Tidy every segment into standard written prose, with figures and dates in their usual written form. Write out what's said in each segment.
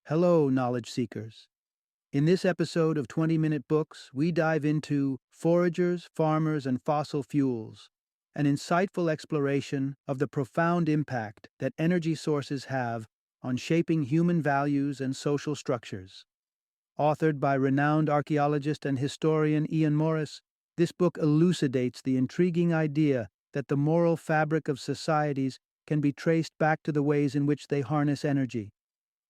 Hello, knowledge seekers. In this episode of 20-Minute Books, we dive into Foragers, Farmers, and Fossil Fuels, an insightful exploration of the profound impact that energy sources have on shaping human values and social structures. Authored by renowned archaeologist and historian Ian Morris, this book elucidates the intriguing idea that the moral fabric of societies can be traced back to the ways in which they harness energy.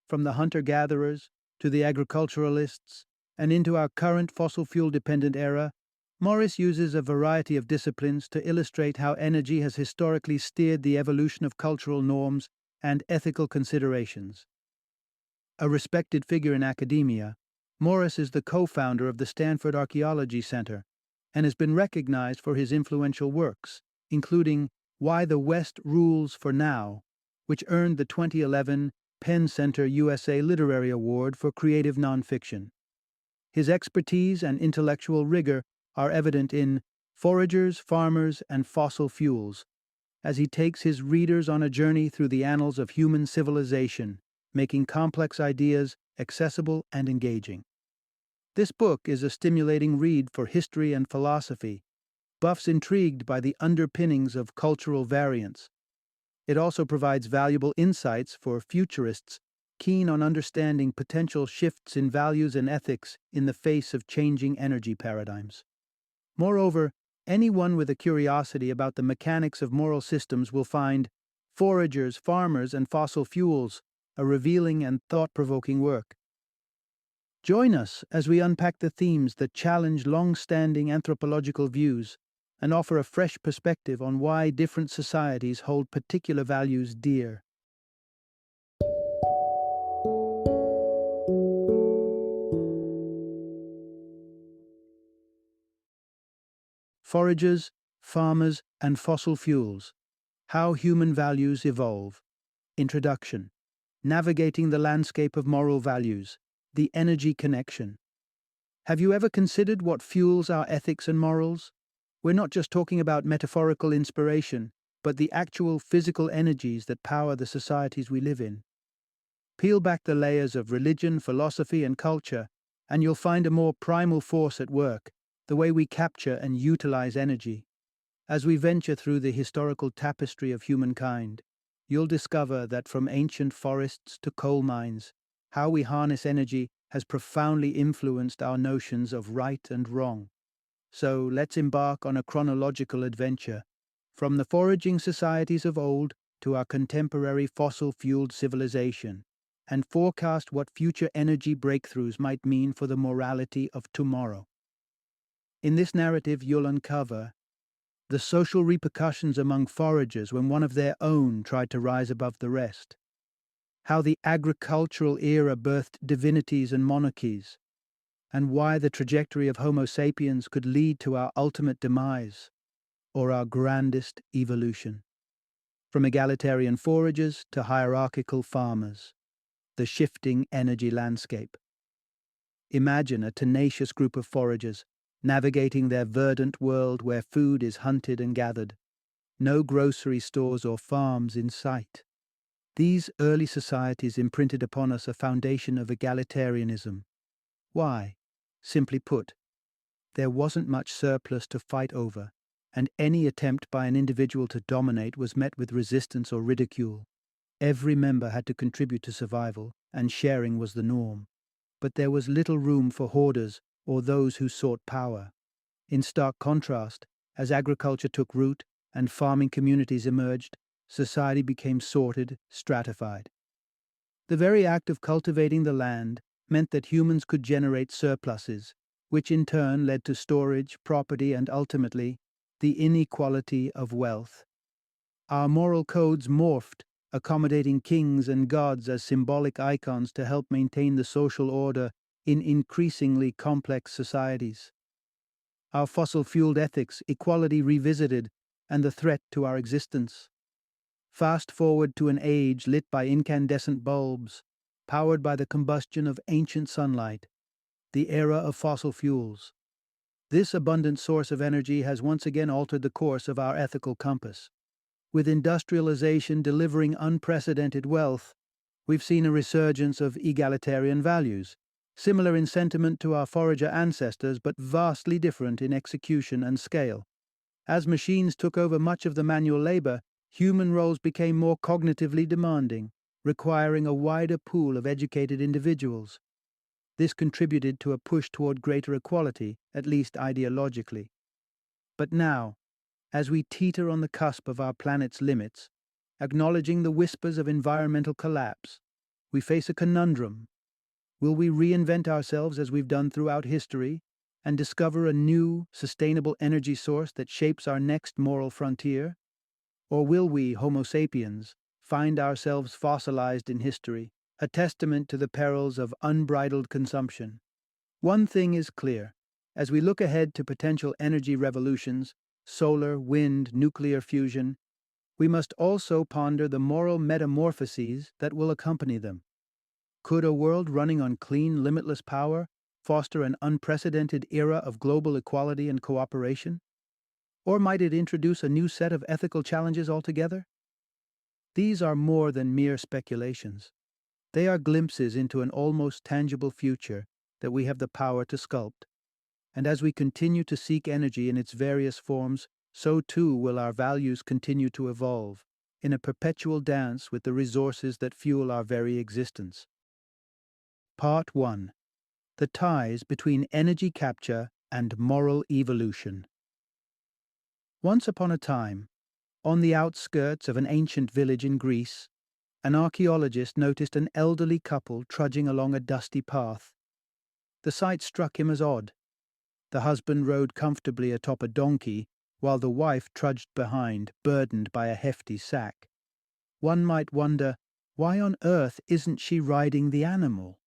From the hunter-gatherers to the agriculturalists and into our current fossil fuel-dependent era, Morris uses a variety of disciplines to illustrate how energy has historically steered the evolution of cultural norms and ethical considerations. A respected figure in academia, Morris is the co-founder of the Stanford Archaeology Center and has been recognized for his influential works, including Why the West Rules for Now, which earned the 2011 Penn Center USA Literary Award for Creative Nonfiction. His expertise and intellectual rigor are evident in Foragers, Farmers, and Fossil Fuels, as he takes his readers on a journey through the annals of human civilization, making complex ideas accessible and engaging. This book is a stimulating read for history and philosophy, buffs intrigued by the underpinnings of cultural variance. It also provides valuable insights for futurists keen on understanding potential shifts in values and ethics in the face of changing energy paradigms. Moreover, anyone with a curiosity about the mechanics of moral systems will find Foragers, Farmers, and Fossil Fuels a revealing and thought-provoking work. Join us as we unpack the themes that challenge long-standing anthropological views and offer a fresh perspective on why different societies hold particular values dear. Foragers, Farmers, and Fossil Fuels: How Human Values Evolve. Introduction. Navigating the landscape of moral values, the energy connection. Have you ever considered what fuels our ethics and morals? We're not just talking about metaphorical inspiration, but the actual physical energies that power the societies we live in. Peel back the layers of religion, philosophy, and culture, and you'll find a more primal force at work, the way we capture and utilize energy. As we venture through the historical tapestry of humankind, you'll discover that from ancient forests to coal mines, how we harness energy has profoundly influenced our notions of right and wrong. So let's embark on a chronological adventure, from the foraging societies of old to our contemporary fossil-fueled civilization, and forecast what future energy breakthroughs might mean for the morality of tomorrow. In this narrative, you'll uncover the social repercussions among foragers when one of their own tried to rise above the rest, how the agricultural era birthed divinities and monarchies, and why the trajectory of Homo sapiens could lead to our ultimate demise, or our grandest evolution. From egalitarian foragers to hierarchical farmers, the shifting energy landscape. Imagine a tenacious group of foragers navigating their verdant world where food is hunted and gathered, no grocery stores or farms in sight. These early societies imprinted upon us a foundation of egalitarianism. Why? Simply put, there wasn't much surplus to fight over, and any attempt by an individual to dominate was met with resistance or ridicule. Every member had to contribute to survival, and sharing was the norm. But there was little room for hoarders or those who sought power. In stark contrast, as agriculture took root and farming communities emerged, society became sorted, stratified. The very act of cultivating the land meant that humans could generate surpluses, which in turn led to storage, property, and ultimately, the inequality of wealth. Our moral codes morphed, accommodating kings and gods as symbolic icons to help maintain the social order in increasingly complex societies. Our fossil-fueled ethics, equality revisited, and the threat to our existence. Fast forward to an age lit by incandescent bulbs, powered by the combustion of ancient sunlight, the era of fossil fuels. This abundant source of energy has once again altered the course of our ethical compass. With industrialization delivering unprecedented wealth, We've seen a resurgence of egalitarian values, similar in sentiment to our forager ancestors but vastly different in execution and scale. As machines took over much of the manual labor, human roles became more cognitively demanding, requiring a wider pool of educated individuals. This contributed to a push toward greater equality, at least ideologically. But now, as we teeter on the cusp of our planet's limits, acknowledging the whispers of environmental collapse, we face a conundrum. Will we reinvent ourselves as we've done throughout history and discover a new, sustainable energy source that shapes our next moral frontier? Or will we, Homo sapiens, find ourselves fossilized in history, a testament to the perils of unbridled consumption? One thing is clear. As we look ahead to potential energy revolutions, solar, wind, nuclear fusion, we must also ponder the moral metamorphoses that will accompany them. Could a world running on clean, limitless power foster an unprecedented era of global equality and cooperation? Or might it introduce a new set of ethical challenges altogether? These are more than mere speculations. They are glimpses into an almost tangible future that we have the power to sculpt. And as we continue to seek energy in its various forms, so too will our values continue to evolve, in a perpetual dance with the resources that fuel our very existence. Part 1. The ties between energy capture and moral evolution. Once upon a time, on the outskirts of an ancient village in Greece, an archaeologist noticed an elderly couple trudging along a dusty path. The sight struck him as odd. The husband rode comfortably atop a donkey, while the wife trudged behind, burdened by a hefty sack. One might wonder, why on earth isn't she riding the animal?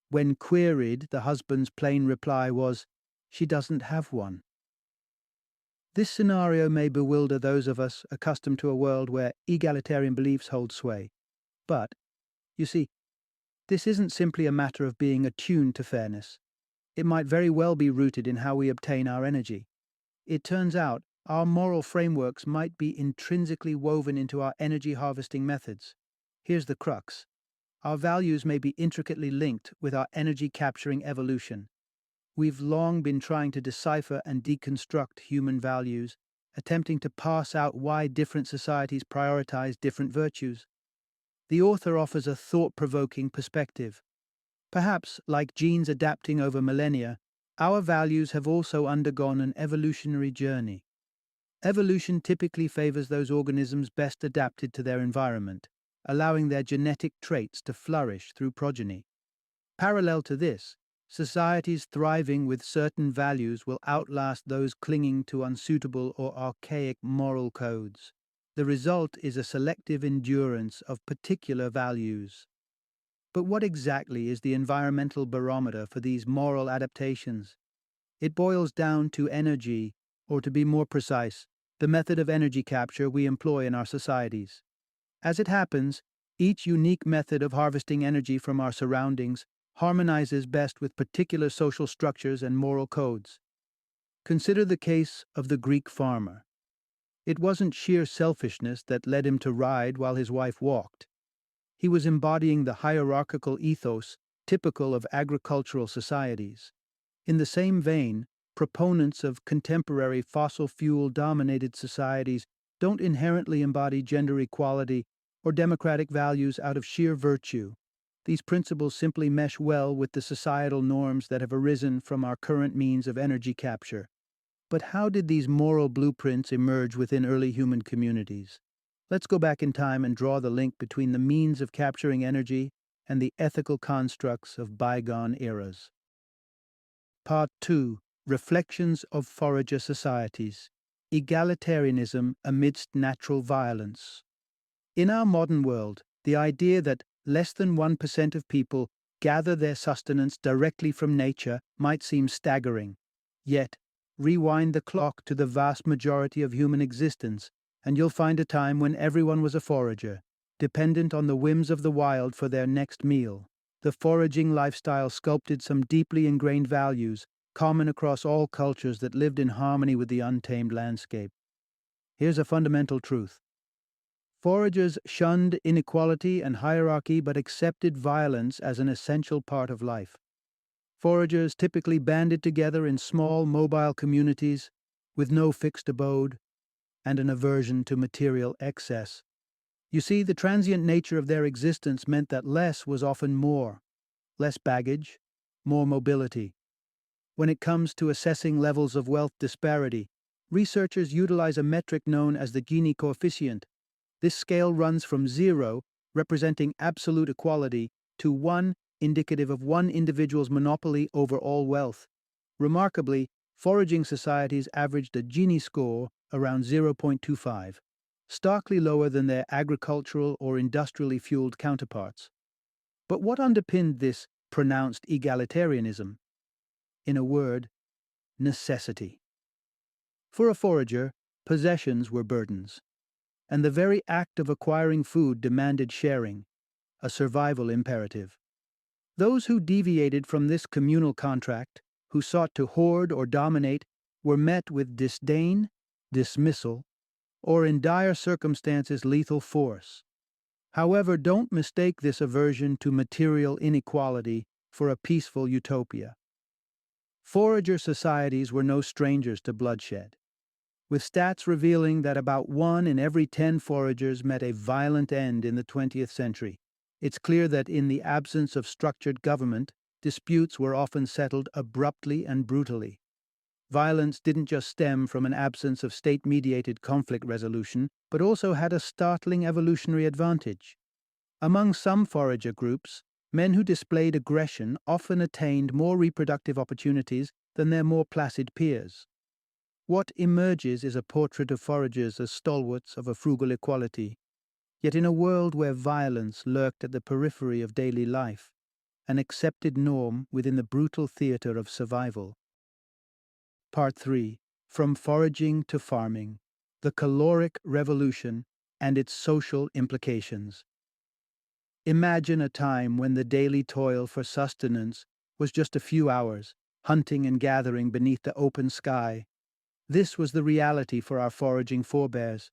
When queried, the husband's plain reply was, "She doesn't have one." This scenario may bewilder those of us accustomed to a world where egalitarian beliefs hold sway. But, you see, this isn't simply a matter of being attuned to fairness. It might very well be rooted in how we obtain our energy. It turns out our moral frameworks might be intrinsically woven into our energy harvesting methods. Here's the crux. Our values may be intricately linked with our energy capturing evolution. We've long been trying to decipher and deconstruct human values, attempting to parse out why different societies prioritize different virtues. The author offers a thought-provoking perspective. Perhaps, like genes adapting over millennia, our values have also undergone an evolutionary journey. Evolution typically favors those organisms best adapted to their environment, allowing their genetic traits to flourish through progeny. Parallel to this, societies thriving with certain values will outlast those clinging to unsuitable or archaic moral codes. The result is a selective endurance of particular values. But what exactly is the environmental barometer for these moral adaptations? It boils down to energy, or to be more precise, the method of energy capture we employ in our societies. As it happens, each unique method of harvesting energy from our surroundings harmonizes best with particular social structures and moral codes. Consider the case of the Greek farmer. It wasn't sheer selfishness that led him to ride while his wife walked. He was embodying the hierarchical ethos typical of agricultural societies. In the same vein, proponents of contemporary fossil fuel-dominated societies don't inherently embody gender equality or democratic values out of sheer virtue. These principles simply mesh well with the societal norms that have arisen from our current means of energy capture. But how did these moral blueprints emerge within early human communities? Let's go back in time and draw the link between the means of capturing energy and the ethical constructs of bygone eras. Part 2. Reflections of Forager Societies. Egalitarianism amidst natural violence. In our modern world, the idea that less than 1% of people gather their sustenance directly from nature might seem staggering. Yet, rewind the clock to the vast majority of human existence, and you'll find a time when everyone was a forager, dependent on the whims of the wild for their next meal. The foraging lifestyle sculpted some deeply ingrained values, common across all cultures that lived in harmony with the untamed landscape. Here's a fundamental truth. Foragers shunned inequality and hierarchy but accepted violence as an essential part of life. Foragers typically banded together in small, mobile communities with no fixed abode and an aversion to material excess. You see, the transient nature of their existence meant that less was often more, less baggage, more mobility. When it comes to assessing levels of wealth disparity, researchers utilize a metric known as the Gini coefficient. This scale runs from 0, representing absolute equality, to 1, indicative of one individual's monopoly over all wealth. Remarkably, foraging societies averaged a Gini score around 0.25, starkly lower than their agricultural or industrially fueled counterparts. But what underpinned this pronounced egalitarianism? In a word, necessity. For a forager, possessions were burdens, and the very act of acquiring food demanded sharing, a survival imperative. Those who deviated from this communal contract, who sought to hoard or dominate, were met with disdain, dismissal, or in dire circumstances lethal force. However, don't mistake this aversion to material inequality for a peaceful utopia. Forager societies were no strangers to bloodshed, with stats revealing that about 1 in every 10 foragers met a violent end in the 20th century. It's clear that in the absence of structured government, disputes were often settled abruptly and brutally. Violence didn't just stem from an absence of state-mediated conflict resolution, but also had a startling evolutionary advantage. Among some forager groups, men who displayed aggression often attained more reproductive opportunities than their more placid peers. What emerges is a portrait of foragers as stalwarts of a frugal equality, yet in a world where violence lurked at the periphery of daily life, an accepted norm within the brutal theater of survival. Part 3. From Foraging to Farming: The Caloric Revolution and its Social Implications. Imagine a time when the daily toil for sustenance was just a few hours, hunting and gathering beneath the open sky. This was the reality for our foraging forebears.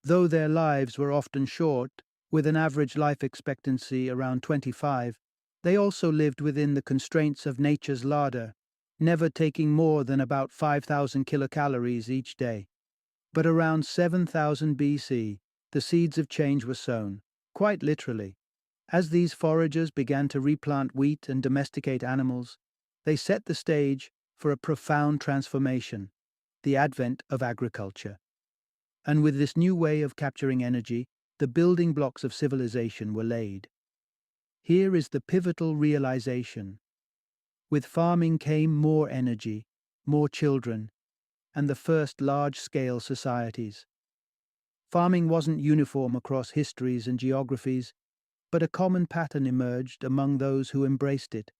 Though their lives were often short, with an average life expectancy around 25, they also lived within the constraints of nature's larder, never taking more than about 5,000 kilocalories each day. But around 7,000 BC, the seeds of change were sown, quite literally. As these foragers began to replant wheat and domesticate animals, they set the stage for a profound transformation: the advent of agriculture. And with this new way of capturing energy, the building blocks of civilization were laid. Here is the pivotal realization. With farming came more energy, more children, and the first large-scale societies. Farming wasn't uniform across histories and geographies, but a common pattern emerged among those who embraced it.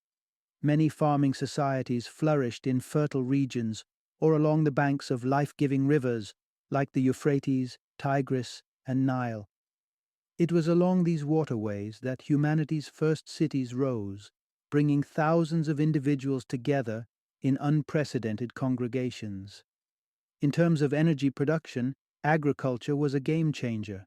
Many farming societies flourished in fertile regions or along the banks of life-giving rivers like the Euphrates, Tigris, and Nile. It was along these waterways that humanity's first cities rose, bringing thousands of individuals together in unprecedented congregations. In terms of energy production, agriculture was a game changer.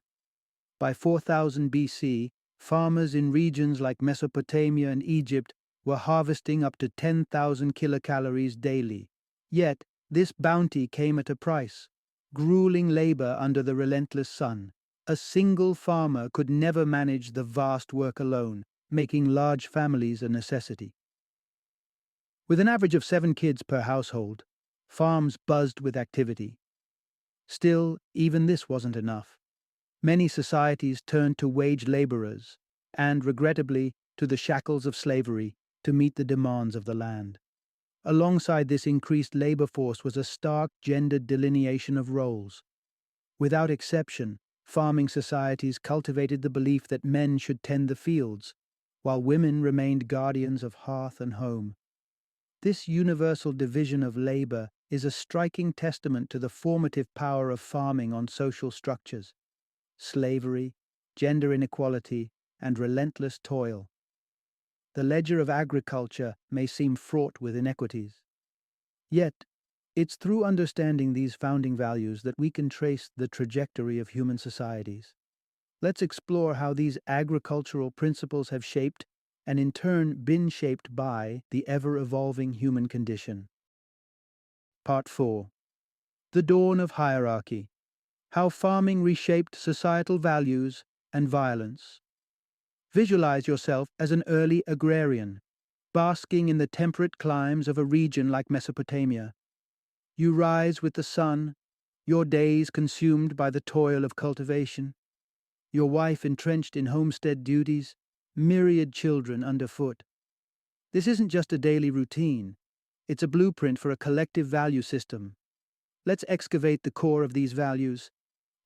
By 4000 BC, farmers in regions like Mesopotamia and Egypt were harvesting up to 10,000 kilocalories daily. Yet, this bounty came at a price: grueling labor under the relentless sun. A single farmer could never manage the vast work alone, making large families a necessity. With an average of 7 kids per household, farms buzzed with activity. Still, even this wasn't enough. Many societies turned to wage laborers and, regrettably, to the shackles of slavery to meet the demands of the land. Alongside this increased labor force was a stark gendered delineation of roles. Without exception, farming societies cultivated the belief that men should tend the fields, while women remained guardians of hearth and home. This universal division of labor is a striking testament to the formative power of farming on social structures. Slavery, gender inequality, and relentless toil. The ledger of agriculture may seem fraught with inequities. Yet, it's through understanding these founding values that we can trace the trajectory of human societies. Let's explore how these agricultural principles have shaped and in turn been shaped by the ever-evolving human condition. Part 4. The Dawn of Hierarchy. How Farming Reshaped Societal Values and Violence. Visualize yourself as an early agrarian, basking in the temperate climes of a region like Mesopotamia. You rise with the sun, your days consumed by the toil of cultivation, your wife entrenched in homestead duties, myriad children underfoot. This isn't just a daily routine, it's a blueprint for a collective value system. Let's excavate the core of these values.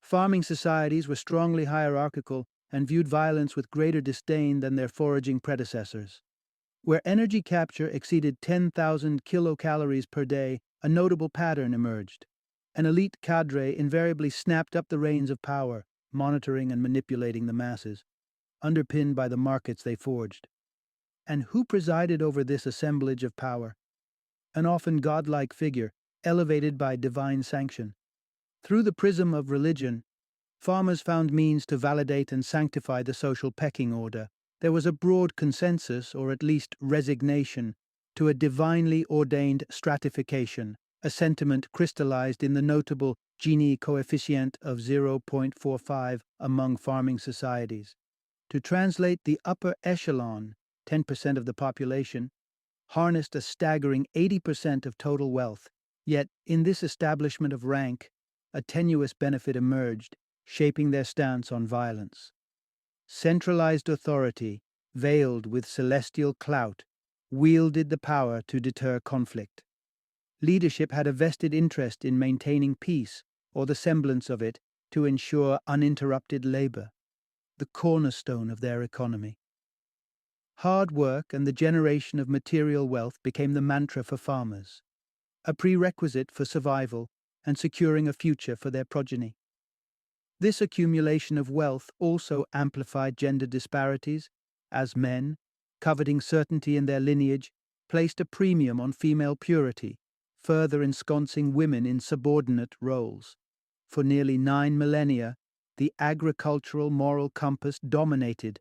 Farming societies were strongly hierarchical and viewed violence with greater disdain than their foraging predecessors. Where energy capture exceeded 10,000 kilocalories per day, a notable pattern emerged. An elite cadre invariably snapped up the reins of power, monitoring and manipulating the masses, underpinned by the markets they forged. And who presided over this assemblage of power? An often godlike figure, elevated by divine sanction. Through the prism of religion, farmers found means to validate and sanctify the social pecking order. There was a broad consensus, or at least resignation, to a divinely ordained stratification, a sentiment crystallized in the notable Gini coefficient of 0.45 among farming societies. To translate, the upper echelon, 10% of the population, harnessed a staggering 80% of total wealth. Yet, in this establishment of rank, a tenuous benefit emerged, shaping their stance on violence. Centralized authority, veiled with celestial clout, wielded the power to deter conflict. Leadership had a vested interest in maintaining peace, or the semblance of it, to ensure uninterrupted labor, the cornerstone of their economy. Hard work and the generation of material wealth became the mantra for farmers, a prerequisite for survival and securing a future for their progeny. This accumulation of wealth also amplified gender disparities, as men, coveting certainty in their lineage, placed a premium on female purity, further ensconcing women in subordinate roles. For nearly 9 millennia, the agricultural moral compass dominated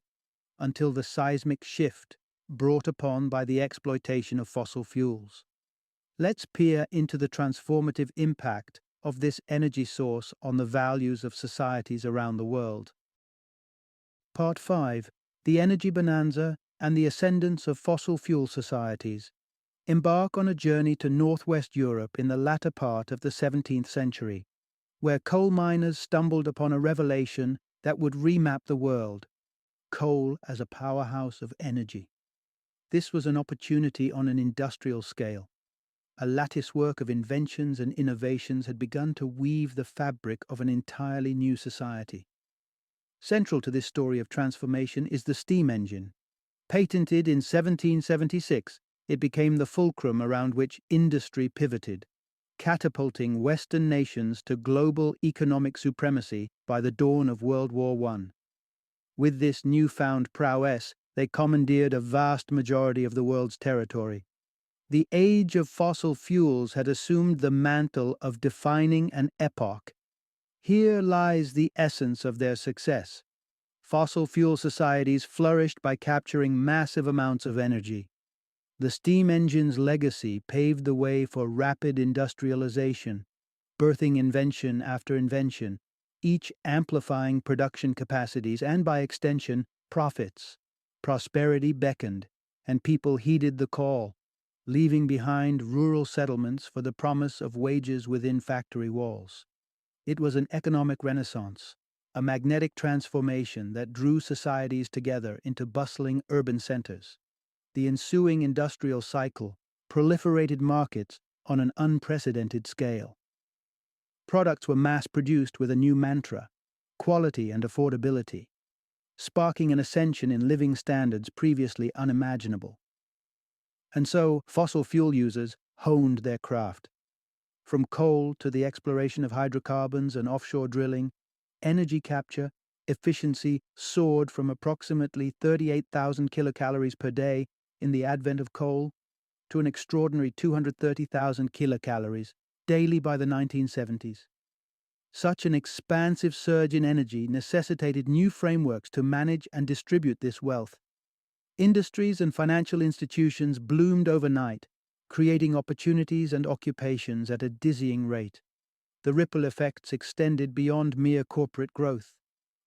until the seismic shift brought upon by the exploitation of fossil fuels. Let's peer into the transformative impact of this energy source on the values of societies around the world. Part 5. The Energy Bonanza and the Ascendance of Fossil Fuel Societies. Embark on a journey to northwest Europe in the latter part of the 17th century, where coal miners stumbled upon a revelation that would remap the world: coal as a powerhouse of energy. This was an opportunity on an industrial scale. A latticework of inventions and innovations had begun to weave the fabric of an entirely new society. Central to this story of transformation is the steam engine. Patented in 1776, it became the fulcrum around which industry pivoted, catapulting Western nations to global economic supremacy by the dawn of World War I. With this newfound prowess, they commandeered a vast majority of the world's territory. The age of fossil fuels had assumed the mantle of defining an epoch. Here lies the essence of their success. Fossil fuel societies flourished by capturing massive amounts of energy. The steam engine's legacy paved the way for rapid industrialization, birthing invention after invention, each amplifying production capacities and, by extension, profits. Prosperity beckoned, and people heeded the call, leaving behind rural settlements for the promise of wages within factory walls. It was an economic renaissance, a magnetic transformation that drew societies together into bustling urban centers. The ensuing industrial cycle proliferated markets on an unprecedented scale. Products were mass-produced with a new mantra: quality and affordability, sparking an ascension in living standards previously unimaginable. And so, fossil fuel users honed their craft. From coal to the exploration of hydrocarbons and offshore drilling, energy capture efficiency soared from approximately 38,000 kilocalories per day in the advent of coal to an extraordinary 230,000 kilocalories daily by the 1970s. Such an expansive surge in energy necessitated new frameworks to manage and distribute this wealth. Industries and financial institutions bloomed overnight, creating opportunities and occupations at a dizzying rate. The ripple effects extended beyond mere corporate growth.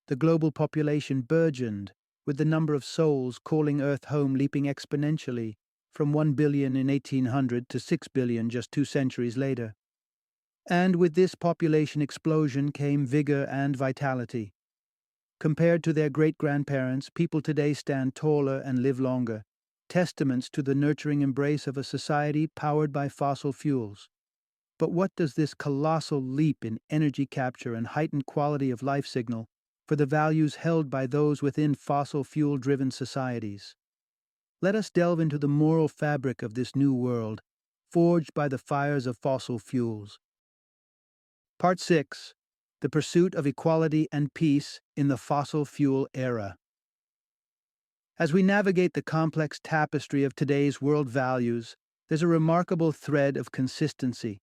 The global population burgeoned, with the number of souls calling Earth home leaping exponentially from 1 billion in 1800 to 6 billion just 2 centuries later. And with this population explosion came vigor and vitality. Compared to their great-grandparents, people today stand taller and live longer, testaments to the nurturing embrace of a society powered by fossil fuels. But what does this colossal leap in energy capture and heightened quality of life signal for the values held by those within fossil fuel-driven societies? Let us delve into the moral fabric of this new world, forged by the fires of fossil fuels. Part 6. The Pursuit of Equality and Peace in the Fossil Fuel Era. As we navigate the complex tapestry of today's world values, there's a remarkable thread of consistency.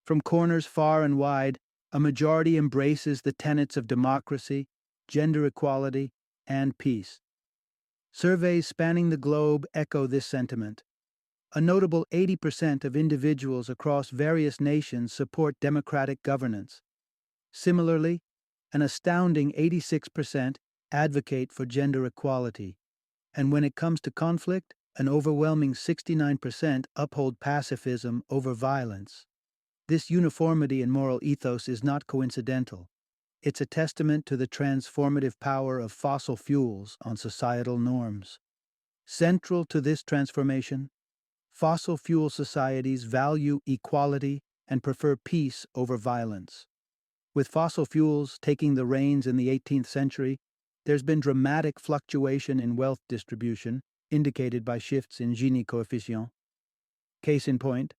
From corners far and wide, a majority embraces the tenets of democracy, gender equality, and peace. Surveys spanning the globe echo this sentiment. A notable 80% of individuals across various nations support democratic governance. Similarly, an astounding 86% advocate for gender equality. And when it comes to conflict, an overwhelming 69% uphold pacifism over violence. This uniformity in moral ethos is not coincidental. It's a testament to the transformative power of fossil fuels on societal norms. Central to this transformation, fossil fuel societies value equality and prefer peace over violence. With fossil fuels taking the reins in the 18th century, there's been dramatic fluctuation in wealth distribution, indicated by shifts in Gini coefficient. Case in point,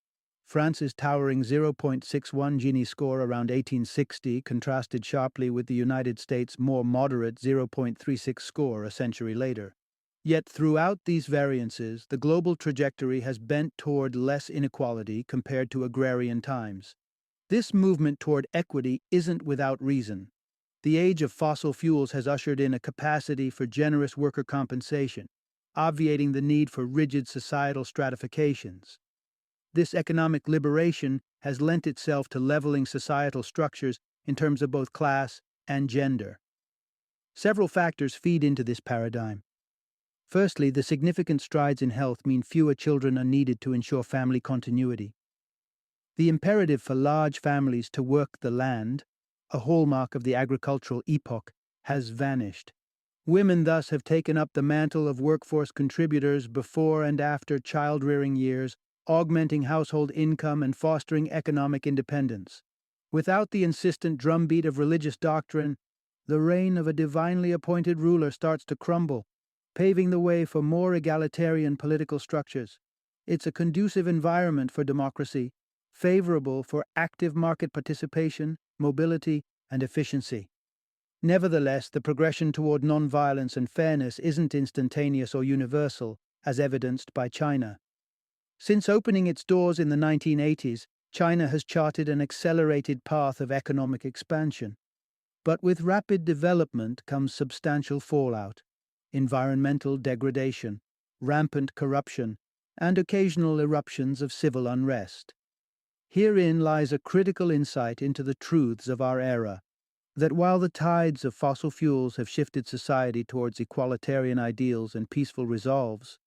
France's towering 0.61 Gini score around 1860 contrasted sharply with the United States' more moderate 0.36 score a century later. Yet throughout these variances, the global trajectory has bent toward less inequality compared to agrarian times. This movement toward equity isn't without reason. The age of fossil fuels has ushered in a capacity for generous worker compensation, obviating the need for rigid societal stratifications. This economic liberation has lent itself to leveling societal structures in terms of both class and gender. Several factors feed into this paradigm. Firstly, the significant strides in health mean fewer children are needed to ensure family continuity. The imperative for large families to work the land, a hallmark of the agricultural epoch, has vanished. Women thus have taken up the mantle of workforce contributors before and after child-rearing years, augmenting household income and fostering economic independence. Without the insistent drumbeat of religious doctrine, the reign of a divinely appointed ruler starts to crumble, paving the way for more egalitarian political structures. It's a conducive environment for democracy, favorable for active market participation, mobility, and efficiency. Nevertheless, the progression toward nonviolence and fairness isn't instantaneous or universal, as evidenced by China. Since opening its doors in the 1980s, China has charted an accelerated path of economic expansion. But with rapid development comes substantial fallout, environmental degradation, rampant corruption, and occasional eruptions of civil unrest. Herein lies a critical insight into the truths of our era, that while the tides of fossil fuels have shifted society towards equalitarian ideals and peaceful resolves,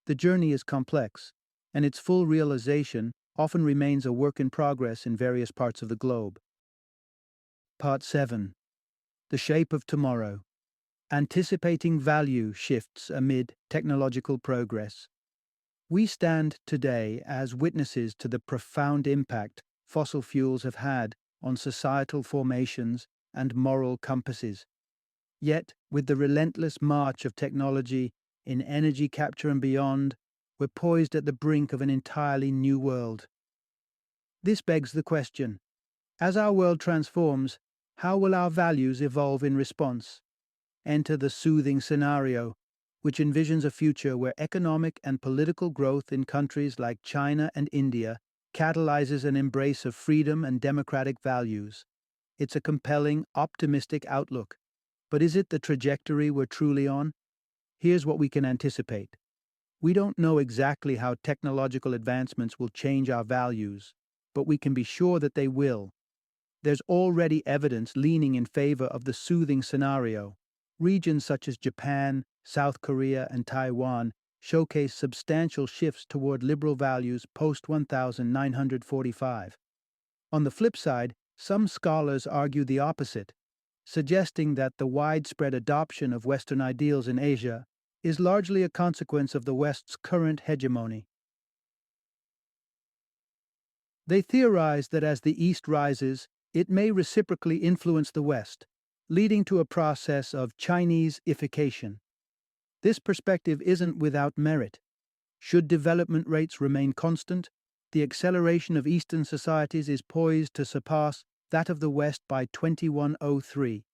the journey is complex, and its full realization often remains a work in progress in various parts of the globe. Part 7. The Shape of Tomorrow. Anticipating value shifts amid technological progress. We stand today as witnesses to the profound impact fossil fuels have had on societal formations and moral compasses. Yet, with the relentless march of technology in energy capture and beyond, we're poised at the brink of an entirely new world. This begs the question: as our world transforms, how will our values evolve in response? Enter the soothing scenario, which envisions a future where economic and political growth in countries like China and India catalyzes an embrace of freedom and democratic values. It's a compelling, optimistic outlook. But is it the trajectory we're truly on? Here's what we can anticipate. We don't know exactly how technological advancements will change our values, but we can be sure that they will. There's already evidence leaning in favor of the soothing scenario. Regions such as Japan, South Korea, and Taiwan showcase substantial shifts toward liberal values post 1945. On the flip side, some scholars argue the opposite, suggesting that the widespread adoption of Western ideals in Asia is largely a consequence of the West's current hegemony. They theorize that as the East rises, it may reciprocally influence the West, leading to a process of Chinese-ification. This perspective isn't without merit. Should development rates remain constant, the acceleration of Eastern societies is poised to surpass that of the West by 2103.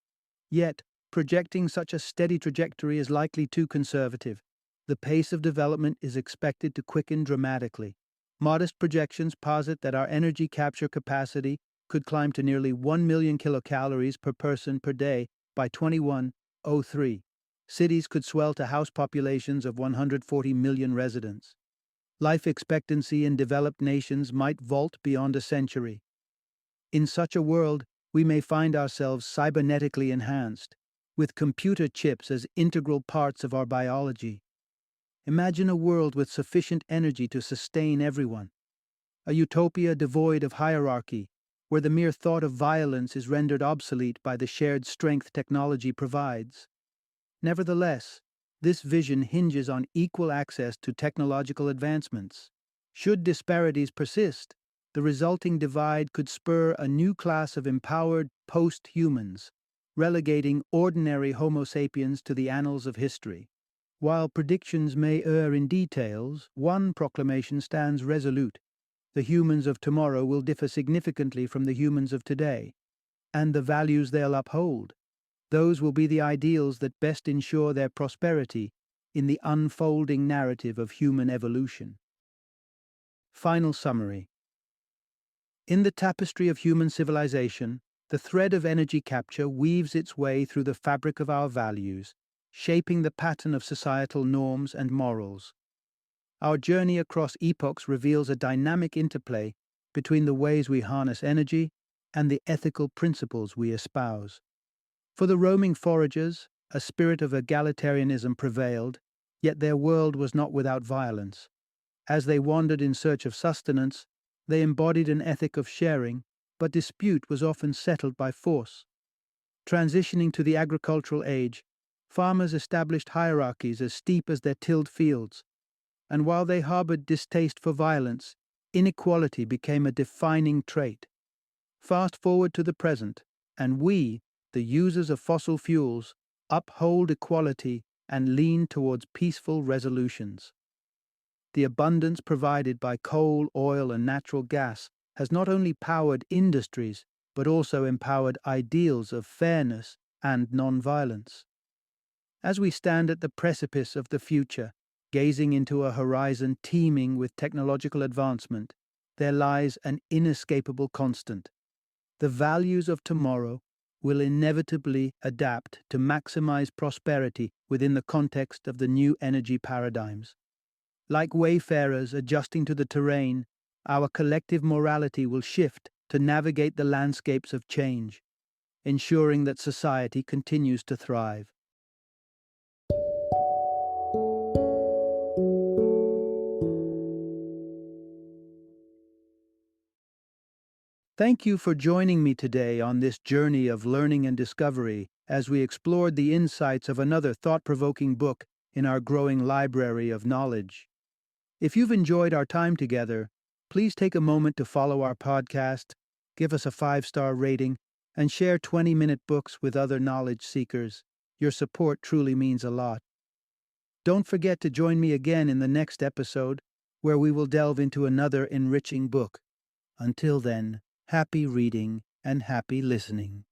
Yet, projecting such a steady trajectory is likely too conservative. The pace of development is expected to quicken dramatically. Modest projections posit that our energy capture capacity could climb to nearly 1 million kilocalories per person per day by 2103. Cities could swell to house populations of 140 million residents. Life expectancy in developed nations might vault beyond a century. In such a world, we may find ourselves cybernetically enhanced, with computer chips as integral parts of our biology. Imagine a world with sufficient energy to sustain everyone. A utopia devoid of hierarchy, where the mere thought of violence is rendered obsolete by the shared strength technology provides. Nevertheless, this vision hinges on equal access to technological advancements. Should disparities persist, the resulting divide could spur a new class of empowered post-humans, relegating ordinary Homo sapiens to the annals of history. While predictions may err in details, one proclamation stands resolute. The humans of tomorrow will differ significantly from the humans of today, and the values they'll uphold. Those will be the ideals that best ensure their prosperity in the unfolding narrative of human evolution. Final summary. In the tapestry of human civilization, the thread of energy capture weaves its way through the fabric of our values, shaping the pattern of societal norms and morals. Our journey across epochs reveals a dynamic interplay between the ways we harness energy and the ethical principles we espouse. For the roaming foragers, a spirit of egalitarianism prevailed, yet their world was not without violence. As they wandered in search of sustenance, they embodied an ethic of sharing, but dispute was often settled by force. Transitioning to the agricultural age, farmers established hierarchies as steep as their tilled fields, and while they harbored distaste for violence, inequality became a defining trait. Fast forward to the present, and we, the users of fossil fuels, uphold equality and lean towards peaceful resolutions. The abundance provided by coal, oil, and natural gas has not only powered industries, but also empowered ideals of fairness and nonviolence. As we stand at the precipice of the future, gazing into a horizon teeming with technological advancement, there lies an inescapable constant. The values of tomorrow will inevitably adapt to maximize prosperity within the context of the new energy paradigms. Like wayfarers adjusting to the terrain, our collective morality will shift to navigate the landscapes of change, ensuring that society continues to thrive. Thank you for joining me today on this journey of learning and discovery as we explored the insights of another thought-provoking book in our growing library of knowledge. If you've enjoyed our time together, please take a moment to follow our podcast, give us a 5-star rating, and share 20-minute books with other knowledge seekers. Your support truly means a lot. Don't forget to join me again in the next episode, where we will delve into another enriching book. Until then, happy reading and happy listening.